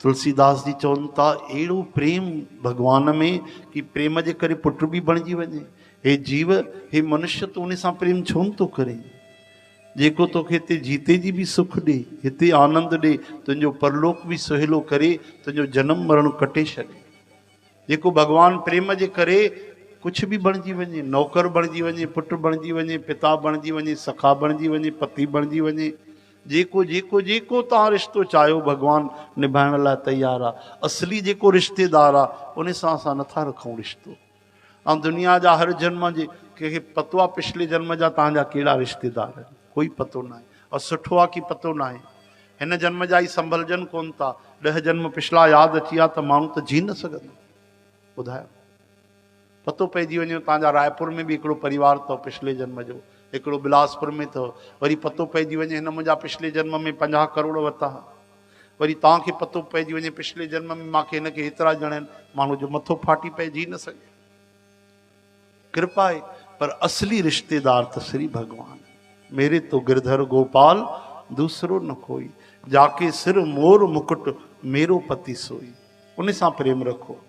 तुलसीदास जी चवनि था अहिड़ो प्रेम भगवान में कि प्रेम जे करे पुट बि बणिजी वञे। हे जीव, हे मनुष्य, तूं उन सां प्रेम छो न थो करे, जेको तोखे हिते जीते जी बि सुख ॾे, हिते आनंद ॾे, तुंहिंजो परलोक बि सहुलो करे, तुंहिंजो जनम मरण कटे छॾे। जेको भगवान प्रेम जे करे कुछ भी बणिजी वञे, नौकर बणिजी वञे, पुट बणिजी वञे, पिता बणिजी वञे, सखा बणिजी वञे, पति बणिजी वञे, जेको जेको जेको तव्हां रिश्तो चाहियो भगवान निभाइण लाइ तैयार आहे। असली जेको रिश्तेदार आहे उन सां असां नथा रखूं रिश्तो। ऐं दुनिया जा हर जन्म जे कंहिंखे पतो आहे पिछले जन्म जा तव्हांजा कहिड़ा रिश्तेदार आहिनि, कोई पतो न आहे। और सुठो आहे कि पतो न आहे। हिन जन्म जा ई संभलजनि कोन था, 10 जन्म पिछला यादि अची विया त माण्हू त जी न सघंदो। ॿुधायो, पतो पइजी वञे तव्हांजा रायपुर में बि हिकिड़ो परिवार अथव पिछले जन्म जो, हिकिड़ो बिलासपुर में अथव, वरी पतो पइजी वञे हिन मुंहिंजा पिछले जन्म में 50 करोड़ वरिता, वरी तव्हांखे पतो पइजी वञे पिछले जन्म में मूंखे हिनखे हेतिरा ॼणा आहिनि, माण्हू जो मथो फाटी पए, जी न सघे। कृपा आहे, पर असली रिश्तेदार तो श्री भगवान। मेरे तो गिरधर गोपाल दूसरो न कोई, जाके सिर मोर मुकुट मेरो पति सोई। उन सां प्रेम रखो।